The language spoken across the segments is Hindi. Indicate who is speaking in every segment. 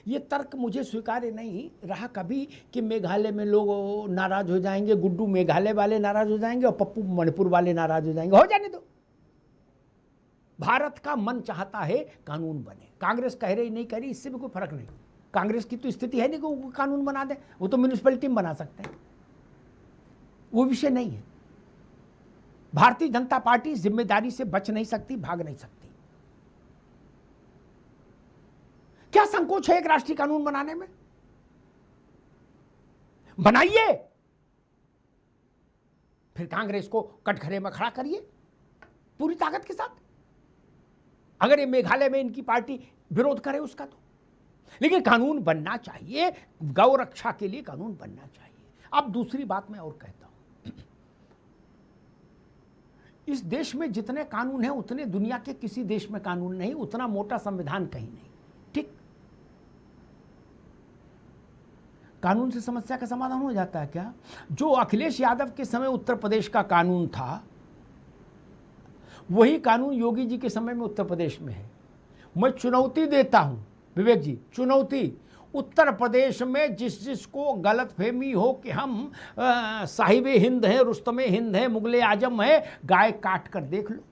Speaker 1: ये तर्क मुझे स्वीकार्य नहीं रहा कभी कि मेघालय में लोग नाराज हो जाएंगे, गुड्डू मेघालय वाले नाराज हो जाएंगे और पप्पू मणिपुर वाले नाराज हो जाएंगे। हो जाने दो। भारत का मन चाहता है कानून बने। कांग्रेस कह रही नहीं कह रही, इससे भी कोई फर्क नहीं। कांग्रेस की तो स्थिति है नहीं कि वो कानून बना दे, वो तो म्यूनिसिपैलिटी में बना सकते हैं, वो विषय नहीं है। भारतीय जनता पार्टी जिम्मेदारी से बच नहीं सकती, भाग नहीं सकती। क्या संकोच है एक राष्ट्रीय कानून बनाने में? बनाइए, फिर कांग्रेस को कटघरे में खड़ा करिए पूरी ताकत के साथ। अगर ये मेघालय में इनकी पार्टी विरोध करे उसका तो, लेकिन कानून बनना चाहिए, गौ रक्षा के लिए कानून बनना चाहिए। अब दूसरी बात मैं और कहता हूं, इस देश में जितने कानून हैं उतने दुनिया के किसी देश में कानून नहीं, उतना मोटा संविधान कहीं नहीं। ठीक, कानून से समस्या का समाधान हो जाता है क्या? जो अखिलेश यादव के समय उत्तर प्रदेश का कानून था, वही कानून योगी जी के समय में उत्तर प्रदेश में है। मैं चुनौती देता हूं विवेक जी, चुनौती, उत्तर प्रदेश में जिस जिसको गलतफहमी हो कि हम साहिब हिंद हैं, रुस्तम हिंद हैं, मुगले आजम हैं, गाय काट कर देख लो।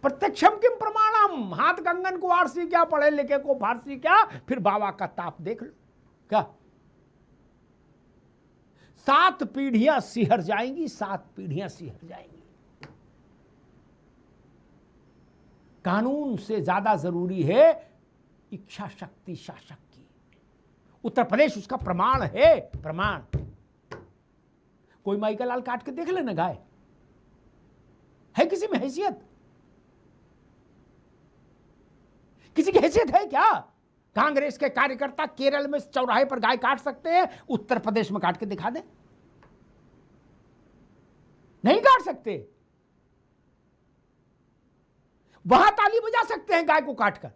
Speaker 1: प्रत्यक्षम किम प्रमाणम, हाथ कंगन को आरसी क्या, पढ़े लिखे को फारसी क्या, फिर बाबा का ताप देख लो। क्या 7 पीढ़ियां सिहर जाएंगी, 7 पीढ़ियां सिहर जाएंगी। कानून से ज्यादा जरूरी है इच्छा शक्ति शासक की। उत्तर प्रदेश उसका प्रमाण है, प्रमाण। कोई माई का लाल काट के देख लेना गाय, है किसी में हैसियत? किसी की हैसियत है क्या? कांग्रेस के कार्यकर्ता केरल में चौराहे पर गाय काट सकते हैं, उत्तर प्रदेश में काट के दिखा दें? नहीं काट सकते। वहां ताली बजा सकते हैं गाय को काटकर,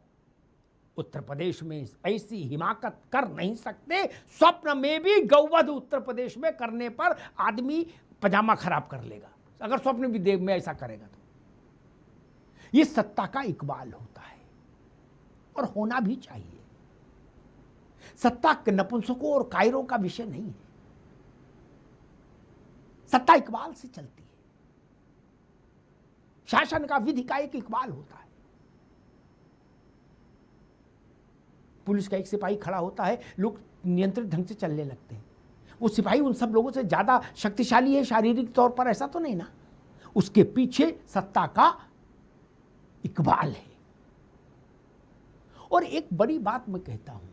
Speaker 1: उत्तर प्रदेश में ऐसी हिमाकत कर नहीं सकते। स्वप्न में भी गौवध उत्तर प्रदेश में करने पर आदमी पजामा खराब कर लेगा, अगर स्वप्न भी देव में ऐसा करेगा तो। यह सत्ता का इकबाल होता है और होना भी चाहिए। सत्ता नपुंसकों और कायरों का विषय नहीं है, सत्ता इकबाल से चलती है। शासन का, विधि का एक इकबाल होता है। पुलिस का एक सिपाही खड़ा होता है, लोग नियंत्रित ढंग से चलने लगते हैं। वो सिपाही उन सब लोगों से ज्यादा शक्तिशाली है शारीरिक तौर पर, ऐसा तो नहीं ना। उसके पीछे सत्ता का इकबाल है। और एक बड़ी बात मैं कहता हूं,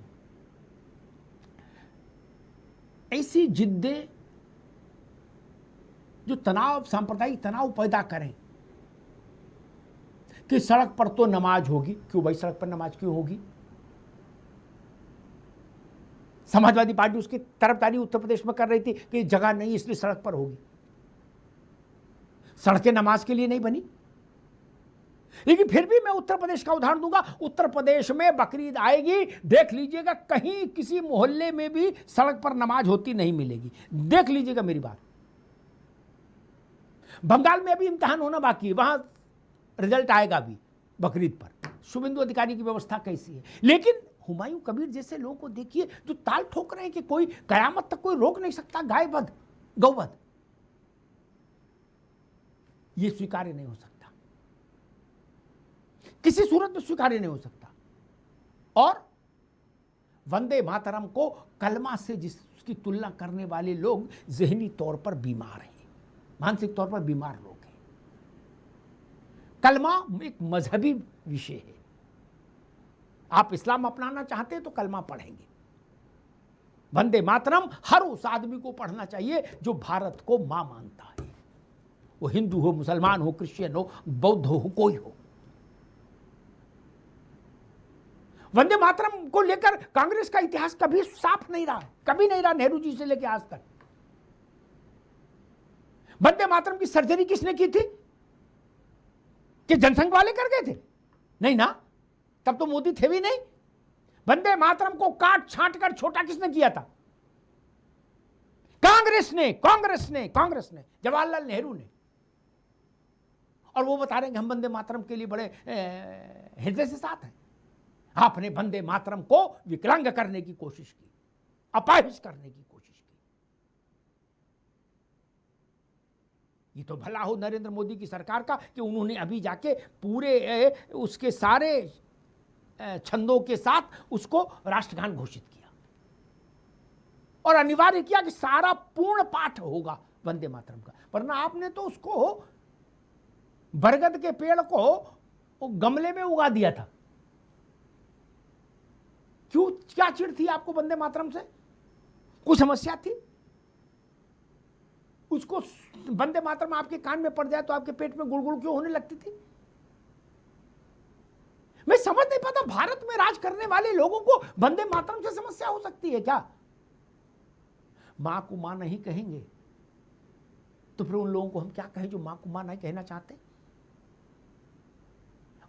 Speaker 1: ऐसी जिद्दें जो तनाव, सांप्रदायिक तनाव पैदा करें कि सड़क पर तो नमाज होगी, क्यों भाई सड़क पर नमाज क्यों होगी? समाजवादी पार्टी उसकी तरफदारी उत्तर प्रदेश में कर रही थी कि जगह नहीं इसलिए सड़क पर होगी। सड़कें नमाज के लिए नहीं बनी। लेकिन फिर भी मैं उत्तर प्रदेश का उदाहरण दूंगा। उत्तर प्रदेश में बकरीद आएगी, देख लीजिएगा कहीं किसी मोहल्ले में भी सड़क पर नमाज होती नहीं मिलेगी। देख लीजिएगा मेरी बात। बंगाल में अभी इम्तिहान होना बाकी है, वहां रिजल्ट आएगा भी बकरीद पर। शुभेंदु अधिकारी की व्यवस्था कैसी है? लेकिन हुमायूं कबीर जैसे लोगों को देखिए जो ताल ठोक रहे हैं कि कोई कयामत तक कोई रोक नहीं सकता गायवध, गौवध। यह स्वीकार्य नहीं हो सकता, किसी सूरत में स्वीकार्य नहीं हो सकता। और वंदे मातरम को कलमा से जिसकी तुलना करने वाले लोग जहनी तौर पर बीमार हैं, मानसिक तौर पर बीमार लोग हैं। कलमा एक मजहबी विषय है। आप इस्लाम अपनाना चाहते हैं तो कलमा पढ़ेंगे। वंदे मातरम हर उस आदमी को पढ़ना चाहिए जो भारत को मां मानता है, वो हिंदू हो, मुसलमान हो, क्रिश्चियन हो, बौद्ध हो, कोई हो। वंदे मातरम को लेकर कांग्रेस का इतिहास कभी साफ नहीं रहा, कभी नहीं रहा, नेहरू जी से लेकर आज तक। वंदे मातरम की सर्जरी किसने की थी? कि जनसंघ वाले कर गए थे? नहीं ना, तब तो मोदी थे भी नहीं। वंदे मातरम को काट छांट कर छोटा किसने किया था? कांग्रेस ने, कांग्रेस ने, कांग्रेस ने, जवाहरलाल नेहरू ने। और वो बता रहे हैं कि हम वंदे मातरम के लिए बड़े हृदय से साथ हैं। आपने वंदे मातरम को विकलांग करने की कोशिश की, अपाहिज करने की कोशिश की। ये तो भला हो नरेंद्र मोदी की सरकार का कि उन्होंने अभी जाके पूरे उसके सारे छंदों के साथ उसको राष्ट्रगान घोषित किया और अनिवार्य किया कि सारा पूर्ण पाठ होगा वंदे मातरम का। वरना आपने तो उसको बरगद के पेड़ को गमले में उगा दिया था। क्यों, क्या चिढ़ थी आपको वंदे मातरम से? कोई समस्या थी? उसको वंदे मातरम आपके कान में पड़ जाए तो आपके पेट में गुड़गुड़ क्यों होने लगती थी? मैं समझ नहीं पाता, भारत में राज करने वाले लोगों को वंदे मातरम से समस्या हो सकती है क्या? मां को मां नहीं कहेंगे तो फिर उन लोगों को हम क्या कहें जो मां को मां नहीं कहना चाहते?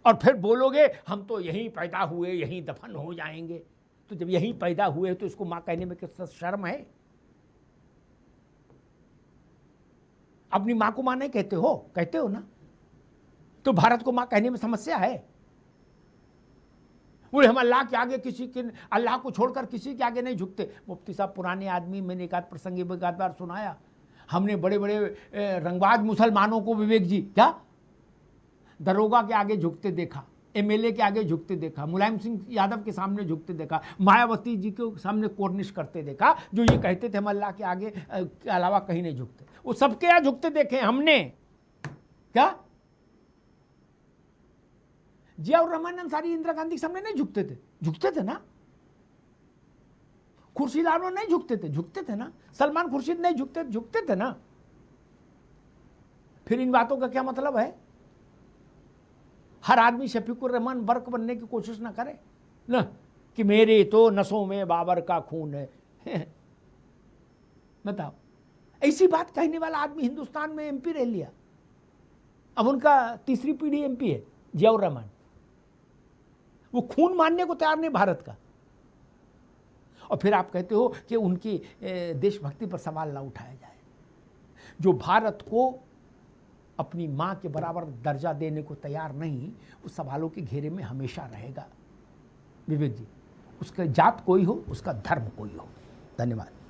Speaker 1: और फिर बोलोगे हम तो यहीं पैदा हुए यहीं दफन हो जाएंगे। तो जब यहीं पैदा हुए तो इसको मां कहने में कितना शर्म है? अपनी मां को मां नहीं कहते हो ना, तो भारत को मां कहने में समस्या है? वो हम अल्लाह के आगे अल्लाह को छोड़कर किसी के आगे नहीं झुकते। मुफ्ती साहब पुराने आदमी, मैंने एक आध प्रसंग एक आध बार सुनाया, हमने बड़े बड़े रंगबाज मुसलमानों को विवेक जी क्या दरोगा के आगे झुकते देखा, एमएलए के आगे झुकते देखा, मुलायम सिंह यादव के सामने झुकते देखा, मायावती जी के सामने कोर्निश करते देखा, जो ये कहते थे हम अल्लाह के आगे के अलावा कहीं नहीं झुकते। वो सबके यहाँ झुकते देखे हमने क्या? जियाउर रहमान अंसारी इंदिरा गांधी के सामने नहीं झुकते थे ना। खुर्शीद आलम नहीं झुकते थे ना। सलमान खुर्शीद नहीं झुकते थे ना। फिर इन बातों का क्या मतलब है? हर आदमी शफीकुर रहमान बर्क बनने की कोशिश ना करे ना, कि मेरे तो नसों में बाबर का खून है। बताओ, ऐसी बात कहने वाला आदमी हिंदुस्तान में एमपी रह लिया। अब उनका तीसरी पीढ़ी एमपी है जियाउर रहमान। वो खून मानने को तैयार नहीं भारत का। और फिर आप कहते हो कि उनकी देशभक्ति पर सवाल ना उठाया जाए। जो भारत को अपनी मां के बराबर दर्जा देने को तैयार नहीं, उस सवालों के घेरे में हमेशा रहेगा। विवेक जी, उसका जात कोई हो, उसका धर्म कोई हो। धन्यवाद।